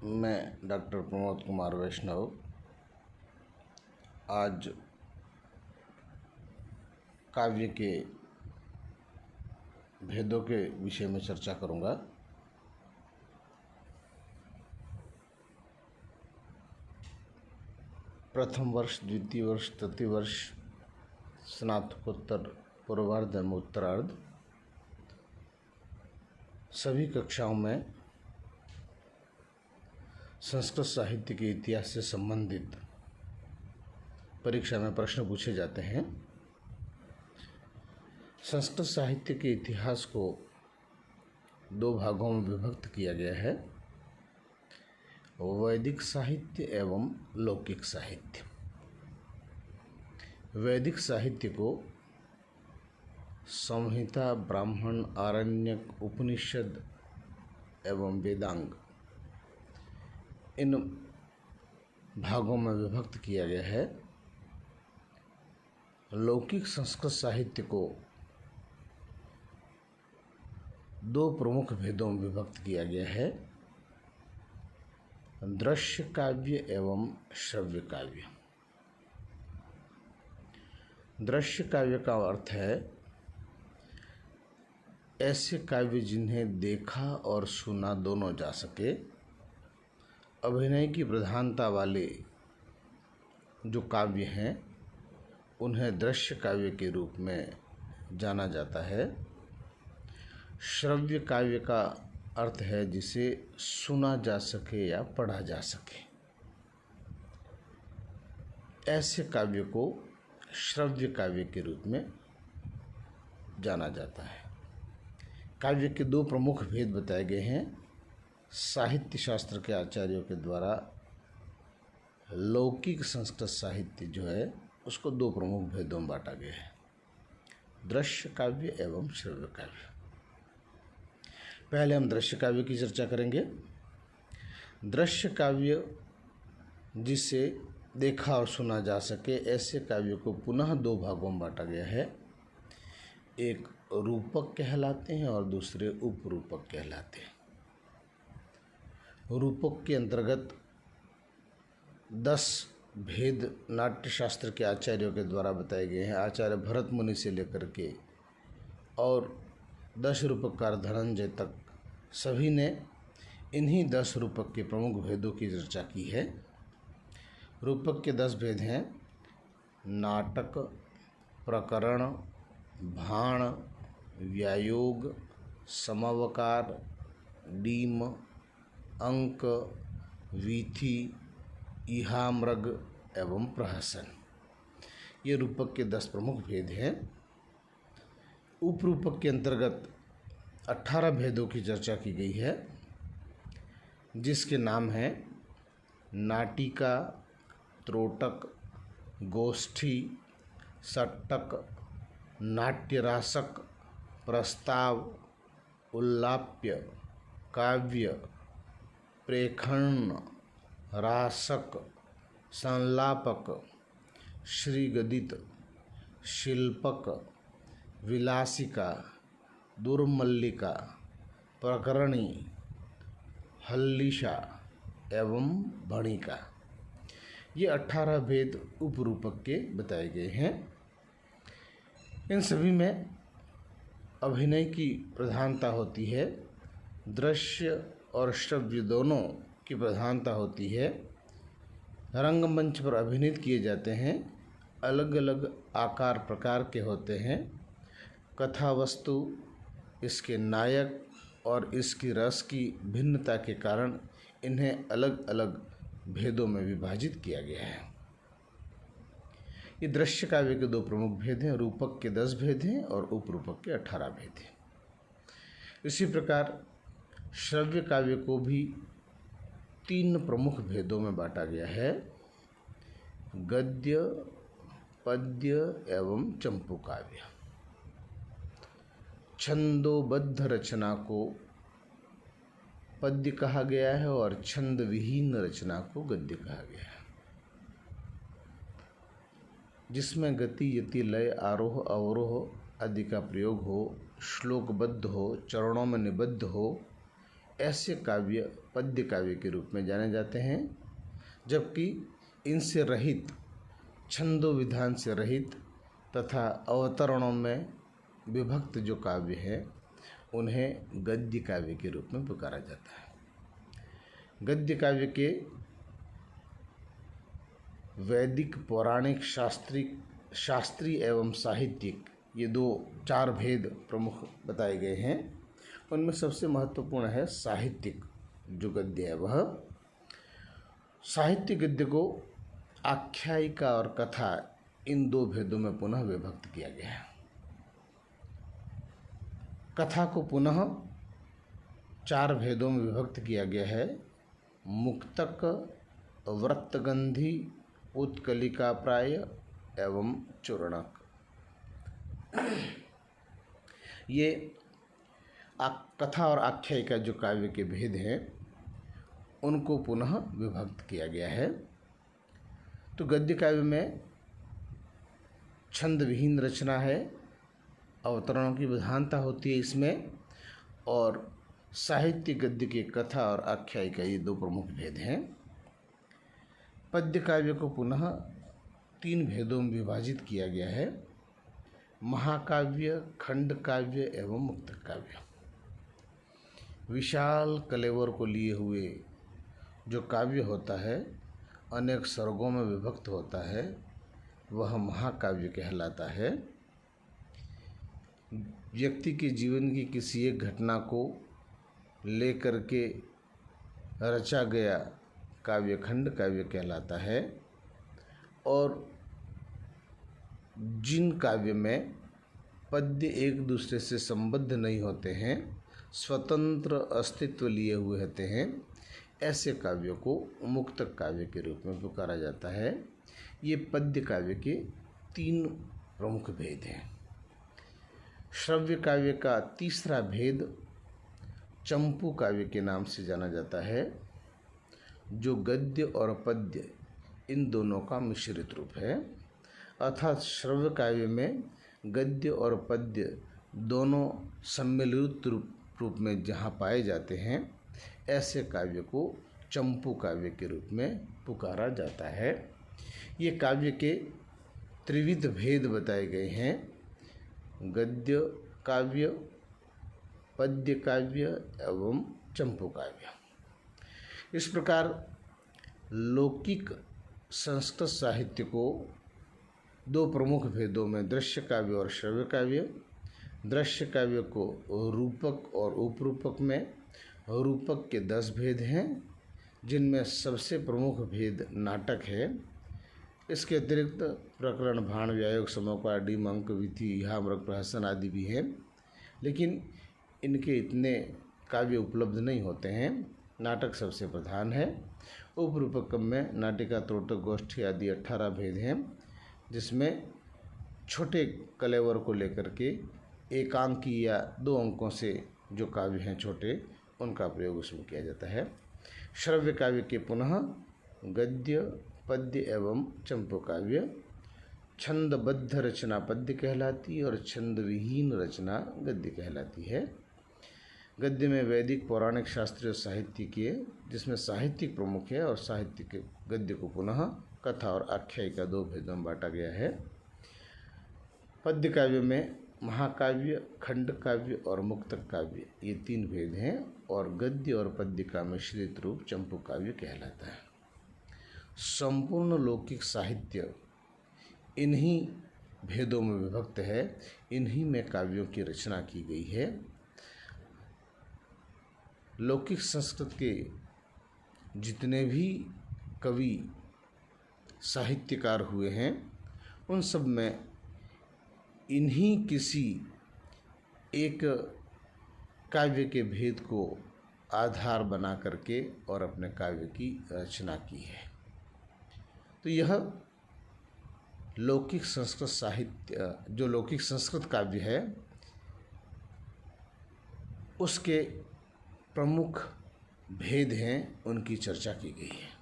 मैं डॉक्टर प्रमोद कुमार वैष्णव आज काव्य के भेदों के विषय में चर्चा करूंगा। प्रथम वर्ष, द्वितीय वर्ष, तृतीय वर्ष, स्नातकोत्तर, पूर्वार्ध एवं उत्तरार्ध सभी कक्षाओं में संस्कृत साहित्य के इतिहास से संबंधित परीक्षा में प्रश्न पूछे जाते हैं। संस्कृत साहित्य के इतिहास को दो भागों में विभक्त किया गया है, वैदिक साहित्य एवं लौकिक साहित्य। वैदिक साहित्य को संहिता, ब्राह्मण, आरण्यक, उपनिषद एवं वेदांग इन भागों में विभक्त किया गया है। लौकिक संस्कृत साहित्य को दो प्रमुख भेदों में विभक्त किया गया है, दृश्य काव्य एवं श्रव्य काव्य। दृश्य काव्य का अर्थ है ऐसे काव्य जिन्हें देखा और सुना दोनों जा सके। अभिनय की प्रधानता वाले जो काव्य हैं उन्हें दृश्य काव्य के रूप में जाना जाता है। श्रव्य काव्य का अर्थ है जिसे सुना जा सके या पढ़ा जा सके। ऐसे काव्य को श्रव्य काव्य के रूप में जाना जाता है। काव्य के दो प्रमुख भेद बताए गए हैं। साहित्य शास्त्र के आचार्यों के द्वारा लौकिक संस्कृत साहित्य जो है उसको दो प्रमुख भेदों में बांटा गया है, दृश्य काव्य एवं श्रव्य काव्य। पहले हम दृश्य काव्य की चर्चा करेंगे। दृश्य काव्य जिसे देखा और सुना जा सके, ऐसे काव्य को पुनः दो भागों में बांटा गया है। एक रूपक कहलाते हैं और दूसरे उपरूपक कहलाते हैं। रूपक के अंतर्गत 10 भेद नाट्य शास्त्र के आचार्यों के द्वारा बताए गए हैं। आचार्य भरत मुनि से लेकर के और 10 रूपककार धनंजय तक सभी ने इन्हीं 10 रूपक के प्रमुख भेदों की चर्चा की है। रूपक के 10 भेद हैं नाटक, प्रकरण, भाण, व्यायोग, समवकार, डीम, अंक, वीथी, इहामृग एवं प्रहसन। ये रूपक के 10 प्रमुख भेद हैं। उपरूपक के अंतर्गत 18 भेदों की चर्चा की गई है, जिसके नाम हैं नाटिका, त्रोटक, गोष्ठी, सट्टक, नाट्यरासक, प्रस्ताव, उल्लाप्य, काव्य, प्रेखण, रासक, संलापक, श्रीगदित, शिल्पक, विलासिका, दुर्मल्लिका, प्रकरणी, हल्लिशा एवं भणिका। ये 18 भेद उपरूपक के बताए गए हैं। इन सभी में अभिनय की प्रधानता होती है। दृश्य और श्रव्य दोनों की प्रधानता होती है। रंगमंच पर अभिनीत किए जाते हैं। अलग अलग आकार प्रकार के होते हैं। कथा वस्तु, इसके नायक और इसकी रस की भिन्नता के कारण इन्हें अलग अलग भेदों में विभाजित किया गया है। ये दृश्य काव्य के दो प्रमुख भेद हैं। रूपक के 10 भेद हैं और उपरूपक के 18 भेद हैं। इसी प्रकार श्रव्य काव्य को भी 3 प्रमुख भेदों में बांटा गया है, गद्य, पद्य एवं चंपू काव्य। छंदोबद्ध रचना को पद्य कहा गया है और छंद विहीन रचना को गद्य कहा गया है। जिसमें गति, यति, लय, आरोह, अवरोह आदि का प्रयोग हो, श्लोकबद्ध हो, चरणों में निबद्ध हो, ऐसे काव्य पद्य काव्य के रूप में जाने जाते हैं, जबकि इनसे रहित, छंदो विधान से रहित तथा अवतरणों में विभक्त जो काव्य है उन्हें गद्य काव्य के रूप में पुकारा जाता है। गद्य काव्य के वैदिक, पौराणिक, शास्त्रीय एवं साहित्यिक, ये 4 भेद प्रमुख बताए गए हैं। उनमें सबसे महत्वपूर्ण है साहित्यिक जो गद्य है। वह साहित्य गद्य को आख्यायिका और कथा, इन 2 भेदों में पुनः विभक्त किया गया है। कथा को पुनः 4 भेदों में विभक्त किया गया है: मुक्तक, वृत्तगंधी, उत्कलिका प्राय एवं चूर्णक। ये कथा और आख्यायिका जो काव्य के भेद हैं उनको पुनः विभक्त किया गया है। तो गद्य काव्य में छंद विहीन रचना है, अवतरणों की विधानता होती है इसमें, और साहित्य गद्य के कथा और आख्यायिका, ये 2 प्रमुख भेद हैं। पद्य काव्य को पुनः 3 भेदों में विभाजित किया गया है: महाकाव्य, खंड काव्य एवं मुक्तक काव्य। विशाल कलेवर को लिए हुए जो काव्य होता है, अनेक सर्गों में विभक्त होता है, वह महाकाव्य कहलाता है। व्यक्ति के जीवन की किसी एक घटना को लेकर के रचा गया काव्य खंड काव्य कहलाता है। और जिन काव्य में पद्य एक दूसरे से संबद्ध नहीं होते हैं, स्वतंत्र अस्तित्व लिए हुए होते हैं, ऐसे काव्यों को मुक्तक काव्य के रूप में पुकारा जाता है। ये पद्य काव्य के 3 प्रमुख भेद हैं। श्रव्य काव्य का तीसरा भेद चंपू काव्य के नाम से जाना जाता है, जो गद्य और पद्य इन दोनों का मिश्रित रूप है। अर्थात श्रव्य काव्य में गद्य और पद्य दोनों सम्मिलित रूप में जहाँ पाए जाते हैं, ऐसे काव्य को चंपू काव्य के रूप में पुकारा जाता है। ये काव्य के त्रिविध भेद बताए गए हैं: गद्य काव्य, पद्य काव्य एवं चंपू काव्य। इस प्रकार लौकिक संस्कृत साहित्य को 2 प्रमुख भेदों में, दृश्य काव्य और श्रव्य काव्य, दृश्य काव्य को रूपक और उपरूपक में, रूपक के 10 भेद हैं, जिनमें सबसे प्रमुख भेद नाटक है। इसके अतिरिक्त प्रकरण, भाण, व्यायोग, समोपा, डीम, अंक, विधि, इहा, मृग, प्रहसन आदि भी हैं, लेकिन इनके इतने काव्य उपलब्ध नहीं होते हैं। नाटक सबसे प्रधान है। उपरूपक में नाटिका, त्रोटक, गोष्ठी आदि 18 भेद हैं, जिसमें छोटे कलेवर को लेकर के एकांकी या 2 अंकों से जो काव्य हैं छोटे, उनका प्रयोग उसमें किया जाता है। श्रव्य काव्य के पुनः गद्य, पद्य एवं चंपू काव्य। छंदबद्ध रचना पद्य कहलाती है और छंद विहीन रचना गद्य कहलाती है। गद्य में वैदिक, पौराणिक, शास्त्रीय और साहित्यिक, जिसमें साहित्यिक प्रमुख है, और साहित्यिक गद्य को पुनः कथा और आख्यायिका 2 भेदों में बांटा गया है। पद्य काव्य में महाकाव्य, खंड काव्य और मुक्तक काव्य, ये 3 भेद हैं, और गद्य और पद्य का मिश्रित रूप चंपू काव्य कहलाता है। संपूर्ण लौकिक साहित्य इन्हीं भेदों में विभक्त है, इन्हीं में काव्यों की रचना की गई है। लौकिक संस्कृत के जितने भी कवि साहित्यकार हुए हैं, उन सब में इन्हीं किसी एक काव्य के भेद को आधार बना करके और अपने काव्य की रचना की है। तो यह लौकिक संस्कृत साहित्य, जो लौकिक संस्कृत काव्य है, उसके प्रमुख भेद हैं, उनकी चर्चा की गई है।